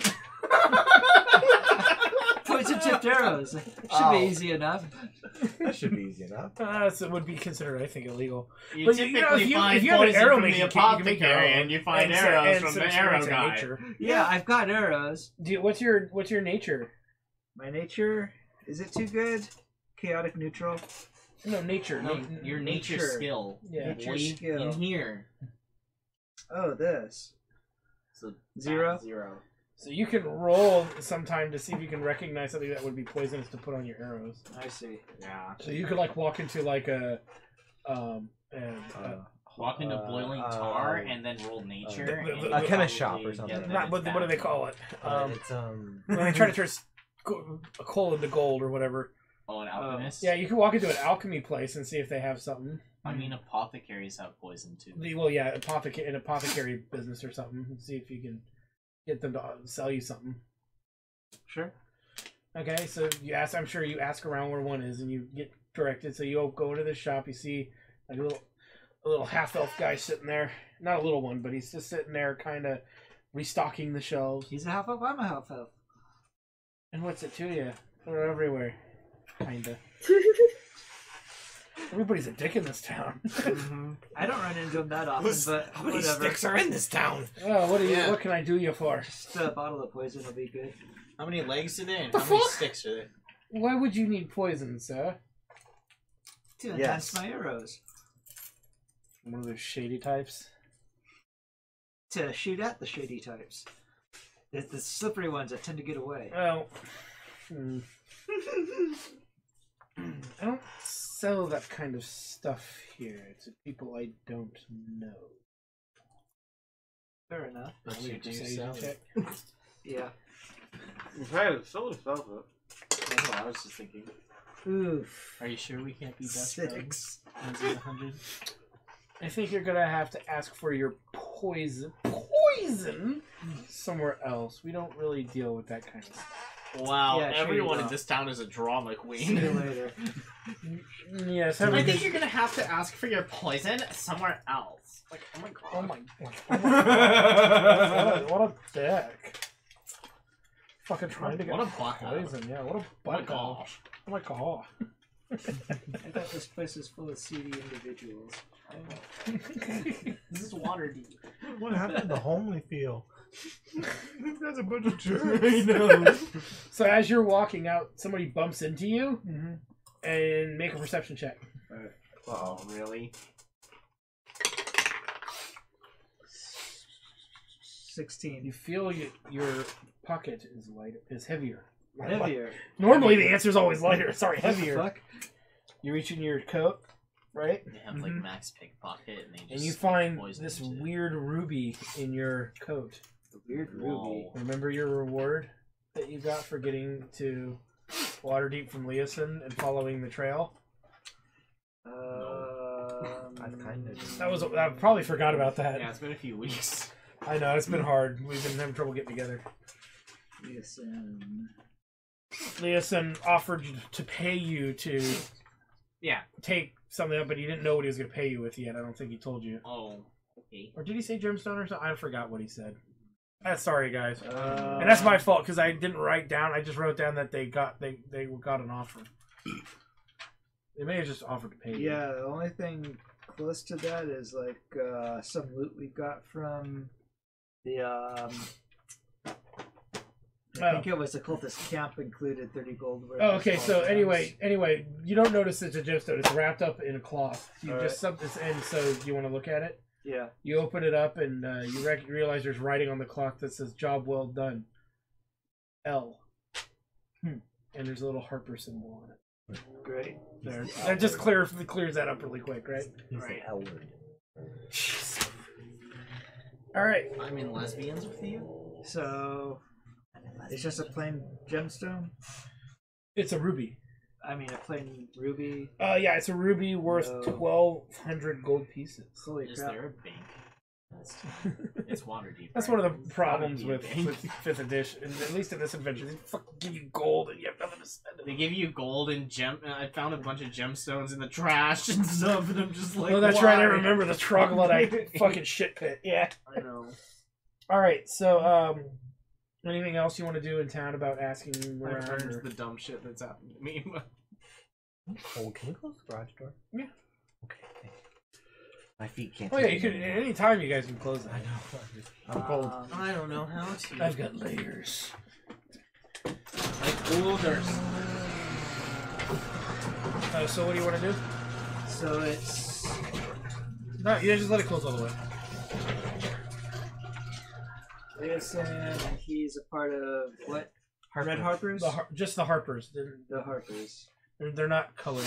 Poison tipped arrows. Should Oh. be easy enough. That should be easy enough. It would be considered, I think, illegal. You But typically if you find have an poison arrow from making the kit, you can make your apothecary, own. and you find And arrows some from the experience arrow in guy. nature. Yeah, I've got arrows. What's your nature? My nature, is it too good? Chaotic neutral. No, nature. No, your nature Nature. skill. Yeah. Nature Boy, skill. in here. Oh, this. So 0? 0. So you can roll sometime to see if you can recognize something that would be poisonous to put on your arrows. I see. Yeah. So you could like walk into like a Walk into boiling tar and then roll nature. the- and the- you a chemist probably shop or something. get not what do they call it? It's When they try to turn a coal into gold or whatever. Oh, an alchemist? Yeah, you can walk into an alchemy place and see if they have something. I mean, apothecaries have poison too. Well, yeah, an apothecary business or something. And see if you can get them to sell you something. Sure. Okay, so you ask. I'm sure you ask around where one is, and you get directed. So you go into the shop. You see like a little half elf guy sitting there. Not a little one, but he's just sitting there, kind of restocking the shelves. He's a half elf, I'm a half elf. And what's it to you? They're everywhere, kinda. Everybody's a dick in this town. I don't run into him that often, but How many whatever. sticks are in this town? Oh, what do you? Yeah. What can I do you for? Just a bottle of poison will be good. How many legs are there and The how many fuck? sticks are there? Why would you need poison, sir? To enhance my arrows. One of those shady types. To shoot at the shady types. It's the slippery ones that tend to get away. Well, I don't sell that kind of stuff here to people I don't know. Fair enough. But you do Persuasion sell check. it. Yeah. Hey, someone sells it. That's what I was just thinking. Oof. Are you sure we can't be best friends? 6. 100? I think you're gonna have to ask for your poison somewhere else. We don't really deal with that kind of stuff. Wow, Yeah, sure everyone you in will. this town is a drama See queen. you later. Yes, I have a think good... you're gonna have to ask for your poison somewhere else. Like, oh my god. Oh my god. Oh my god. What a dick. Fucking trying to get What a butthole. poison. Yeah, what a Oh my butthole. gosh. Oh my god. I thought this place was full of seedy individuals. This is water deep. What happened to the homely feel? You guys are a bunch of jerks. I know. So as you're walking out, somebody bumps into you Mm-hmm. and make a perception check. Oh, really? 16. You feel your pocket is lighter, is heavier. Heavier. Normally the answer is always lighter. Sorry, What the heavier. fuck? You reach in your coat, right? They have like max pickpocket and they just And you stick find poison this into it. weird ruby in your coat. The weird ruby. Whoa. Remember your reward that you got for getting to Waterdeep from Leosin and following the trail? I've kind of. I probably forgot about that. Yeah, it's been a few weeks. I know, it's been hard. We've been having trouble getting together. Listen. Leosin offered to pay you to Yeah. take something up, but he didn't know what he was going to pay you with yet. I don't think he told you. Oh, okay. Or did he say gemstone or something? I forgot what he said. Sorry, guys. Uh, And that's my fault because I didn't write down. I just wrote down that they got an offer. They may have just offered to pay you. Yeah, the only thing close to that is like some loot we got from the I think it was the cultist camp included 30 gold worth. Oh, of okay. small So gems. anyway, you don't notice it's a gemstone. It's wrapped up in a cloth. You All just and so do you want to look at it? Yeah. You open it up and you realize there's writing on the cloth that says "Job well done." L. And there's a little Harper symbol on it. Great. There. That just clears that up really quick, right? He's Right. the L word. All right. I'm in lesbians with you. So it's just a plain gemstone. It's a ruby. I mean, a plain ruby. Yeah, it's a ruby worth No. 1,200 gold pieces. Holy Is crap. there a bank? It's water deep. That's right? one of the problems Water with, deep. with 5th edition. And at least in this adventure, they fucking give you gold and you have nothing to spend They it. give you gold and gem. I found a bunch of gemstones in the trash and stuff, and I'm just like, Oh, that's right. I why? remember the troglodyte fucking shit pit. Yeah. I know. All right. So, anything else you want to do in town about asking I around? learned or- the dumb shit that's happened to me. Oh, can we close the garage door? Yeah. Okay. Thanks. My feet can't. Oh yeah, take you it could. anymore. Any time you guys can close it. I know. I'm cold. I don't know how to. I've got layers. like boulders. So what do you want to do? So it's No, you just let it close all the way. Jason, and he's a part of what? Red Harpers? Just the Harpers. The Harpers. They're not colored.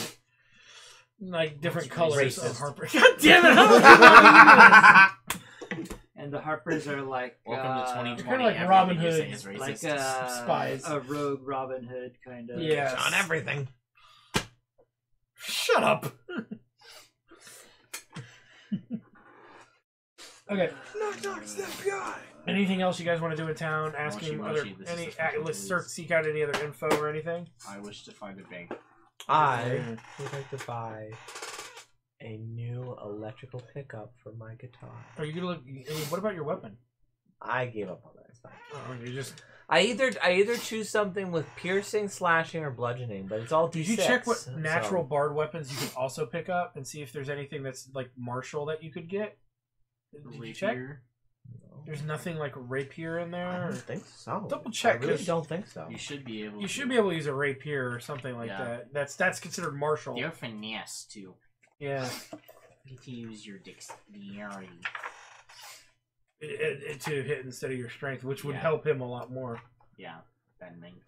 Like different That's colors racist. of Harpers. God damn it! And the Harpers are like Welcome to 2020. kinda like Everything Robin you say Hood. is racist. like Spies. a rogue Robin Hood kind of. Yes. On everything. Shut up. Okay. Knock, knock, it's the FBI. Anything else you guys want to do in town? Asking Moshi, other this is any the fucking let's police. search, seek out any other info or anything. I wish to find a bank. I would like to buy a new electrical pickup for my guitar. Are you gonna look? What about your weapon? I gave up on that. It's fine. Oh, you just. I either choose something with piercing, slashing, or bludgeoning, but it's all D6. Did you check what so- natural bard weapons you can also pick up and see if there's anything that's like martial that you could get? Did you check? Rapier. No. There's nothing like rapier in I there. don't think so. Double check, I really 'cause don't think so. You should be able. You to. should be able to use a rapier or something like Yeah. that. That's considered martial. They're finesse too. Yeah, You can use your dexterity. to hit instead of your strength, which would Yeah. help him a lot more. Yeah, than 19.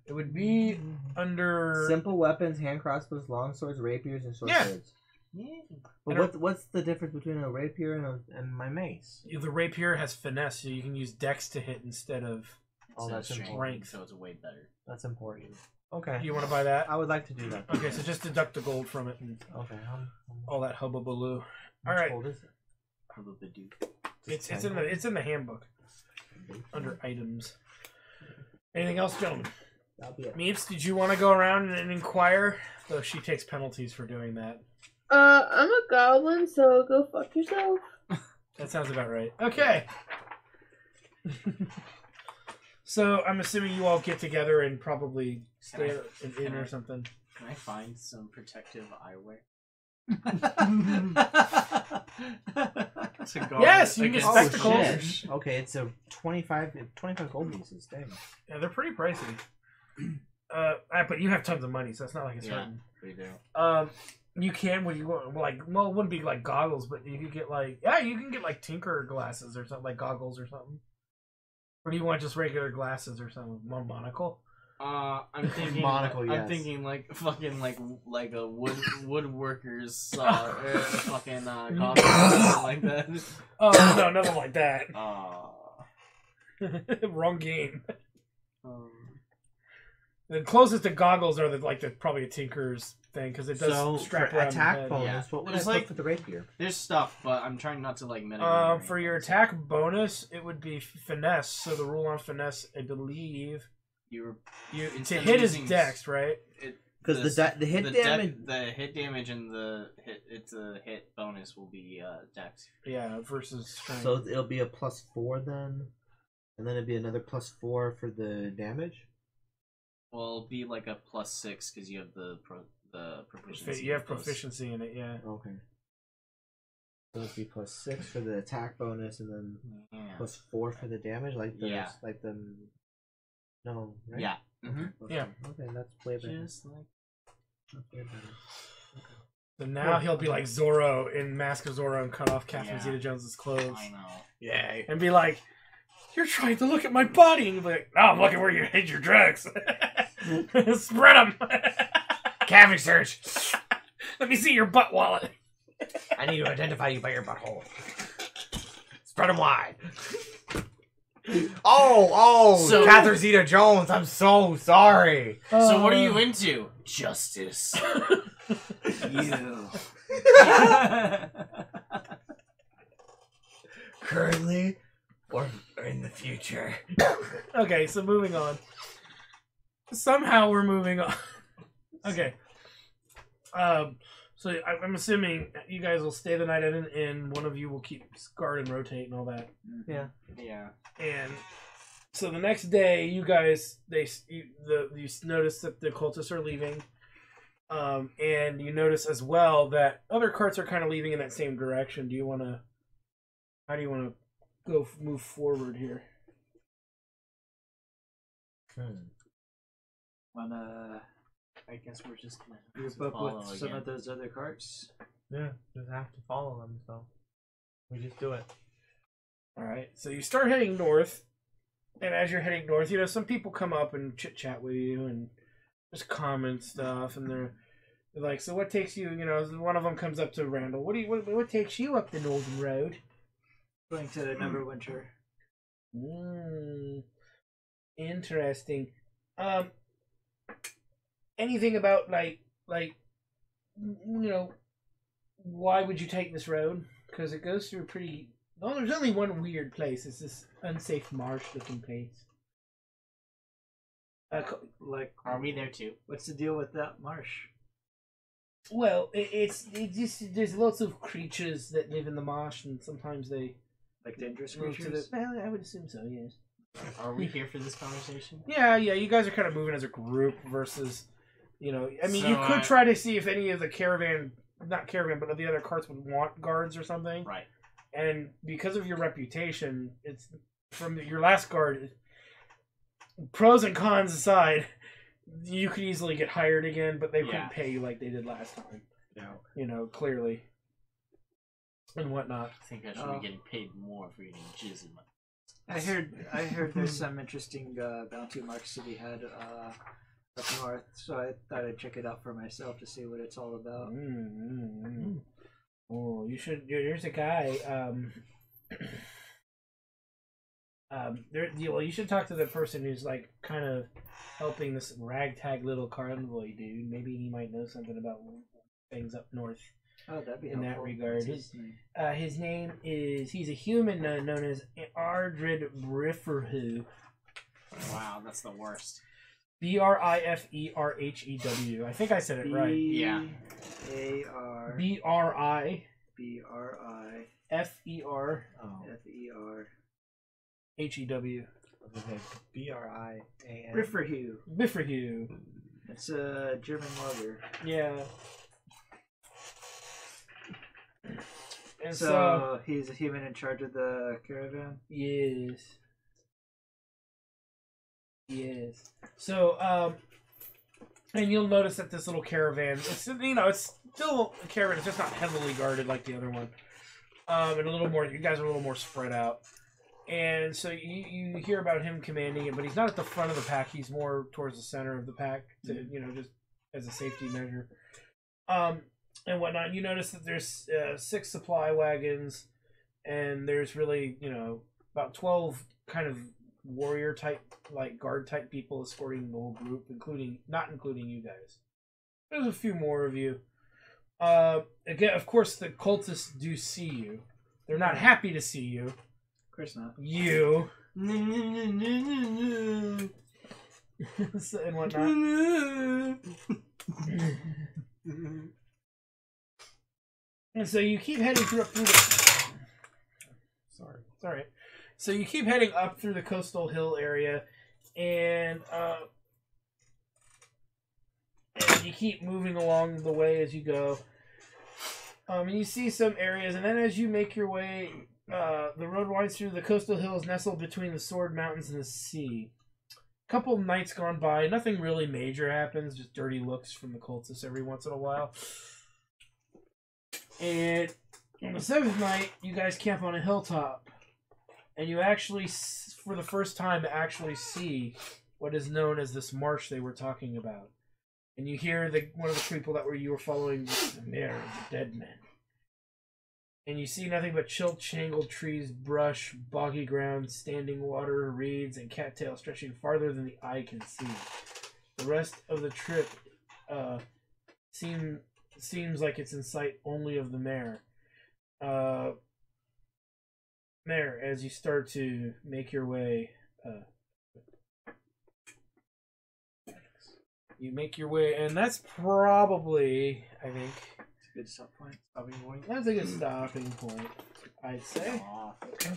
It would be under. Simple weapons, hand crossbows, long swords, rapiers, and short Yeah. swords. Yeah. But what's the difference between a rapier and my mace? The rapier has finesse, so you can use dex to hit instead of. Oh, that's important. So it's way better. That's important. Okay. You want to buy that? I would like to do that. Okay, so just deduct the gold from it and Okay. all that hubbubaloo. How All right, old is it? it's in the handbook under items. Anything else, gentlemen? That'll be it. Meeps, did you want to go around and inquire? Though she takes penalties for doing that. I'm a goblin, so go fuck yourself. That sounds about right. Okay. So I'm assuming you all get together and probably stay at an inn or something. Can I find some protective eyewear? Yes, you can get Oh, spectacles. shit. Okay, it's a 25 gold pieces. Dang. Yeah, they're pretty pricey. But you have tons of money, so it's not like it's Yeah. hurting. We do. You can when you go like, well, it wouldn't be like goggles, but you could get like, yeah, you can get like tinker glasses or something, like goggles or something. Or do you want just regular glasses or something? Monocle? I'm thinking. Monocle, I'm yes. thinking like fucking like a woodworkers fucking goggles or something like that. Oh no, nothing like that. Wrong game. The closest to goggles are probably a tinker's thing because it does So strap for around attack the head. bonus, Yeah. what would It's I like- put for the rapier? There's stuff, but I'm trying not to like mitigate. For your attack bonus, it would be finesse. So the rule on finesse, I believe, you to instead of hit is using dex, right? Because the hit damage. the hit damage and the hit bonus will be dex. Yeah, versus strength. So it'll be a +4 then, and then it'd be another +4 for the damage. Well, it'll be like a +6 because you have the proficiency. You have bonus. proficiency in it, yeah. Okay. So it'd be +6 for the attack bonus, and then Yeah. +4 for the damage, like the Yeah. No, right? Yeah. Okay, Yeah. Okay, that's way better. Just like That's way better. So now he'll be like Zorro in Mask of Zorro and cut off Catherine Yeah. Zeta-Jones's clothes. I know. Yeah. And be like, you're trying to look at my body. And you'll be like, no, I'm looking where you hid your drugs. Spread them. Cabbage search. Let me see your butt wallet. I need to identify you by your butthole. Spread them wide. So- Catherine Zeta-Jones, I'm so sorry. So what are you into? Justice. You. Currently, or in the future. Okay, so moving on. Somehow we're moving on. Okay. So I'm assuming you guys will stay the night at an inn. One of you will keep guard and rotate and all that. Yeah. Yeah. And so the next day, you guys you notice that the cultists are leaving, and you notice as well that other carts are kind of leaving in that same direction. How do you want to move forward here? Wanna I guess we're just gonna have group to up follow with some again. of those other carts? Yeah, just have to follow them, so we just do it. All right, so you start heading north, and as you're heading north, some people come up and chit chat with you and just comment stuff, and they're like, "So what takes you?" One of them comes up to Randall. What takes you up the Northern Road? Going to Neverwinter. Interesting. Anything about why would you take this road? Because it goes through pretty. Well, there's only one weird place. It's this unsafe marsh-looking place. Are we there too? What's the deal with that marsh? Well, there's lots of creatures that live in the marsh, and sometimes they Like dangerous move to the. creatures? Well, I would assume so. Yes. Are we here for this conversation? Yeah. You guys are kind of moving as a group versus, I mean, So, you could try to see if any of the not caravan, but the other carts would want guards or something. Right. And because of your reputation, it's from your last guard. Pros and cons aside, you could easily get hired again, but they couldn't pay you like they did last time. No. Clearly. And whatnot. I think I should be getting paid more for eating jizz in my. I heard there's some interesting bounty marks to be had up north, so I thought I'd check it out for myself to see what it's all about. Oh, you should. There's a guy. You should talk to the person who's like kind of helping this ragtag little convoy dude. Maybe he might know something about things up north. Oh, that'd be in helpful. that regard. What's his name? His name is. He's a human known as Ardrid Brifferhu. Wow, that's the worst. Briferhew. I think I said it right. Yeah. A-R... Briferhew. F-E-R... Hew. B-R-I-A-N. Brifferhew. Brifferhew. It's a German logger. Yeah. And So he's a human in charge of the caravan? Yes. So, and you'll notice that this little caravan, it's still a caravan, it's just not heavily guarded like the other one. And a little more, you guys are a little more spread out. And so you hear about him commanding it, but he's not at the front of the pack, he's more towards the center of the pack, to, just as a safety measure. And whatnot. You notice that there's 6 supply wagons, and there's really, about 12 kind of warrior type, like guard type people escorting the whole group, not including you guys. There's a few more of you. Again, of course, the cultists do see you. They're not happy to see you. Of course not. You. And whatnot. And so you keep heading through the... Sorry. It's alright. So you keep heading up through the coastal hill area, and you keep moving along the way as you go. And you see some areas, and then as you make your way, the road winds through the coastal hills nestled between the Sword Mountains and the sea. A couple nights gone by, nothing really major happens, just dirty looks from the cultists every once in a while. And on the 7th night, you guys camp on a hilltop. And you actually, for the first time, see what is known as this marsh they were talking about. And you hear one of the people that you were following, the mare of the dead men. And you see nothing but chill-changled trees, brush, boggy ground, standing water, reeds, and cattail stretching farther than the eye can see. The rest of the trip seems like it's in sight only of the mare. Mare, as you start to make your way, you make your way, and that's probably, I think, Good stop point. Stopping point. that's a good stopping point, I'd say. Okay.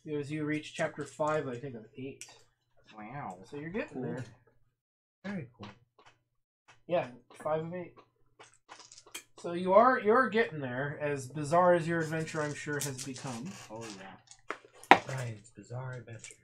Because you reach chapter 5, I think, of 8. Wow. So you're getting there. Very cool. Yeah, 5 of 8. So you're getting there, as bizarre as your adventure, I'm sure, has become. Oh yeah. Brian's Bizarre Adventure.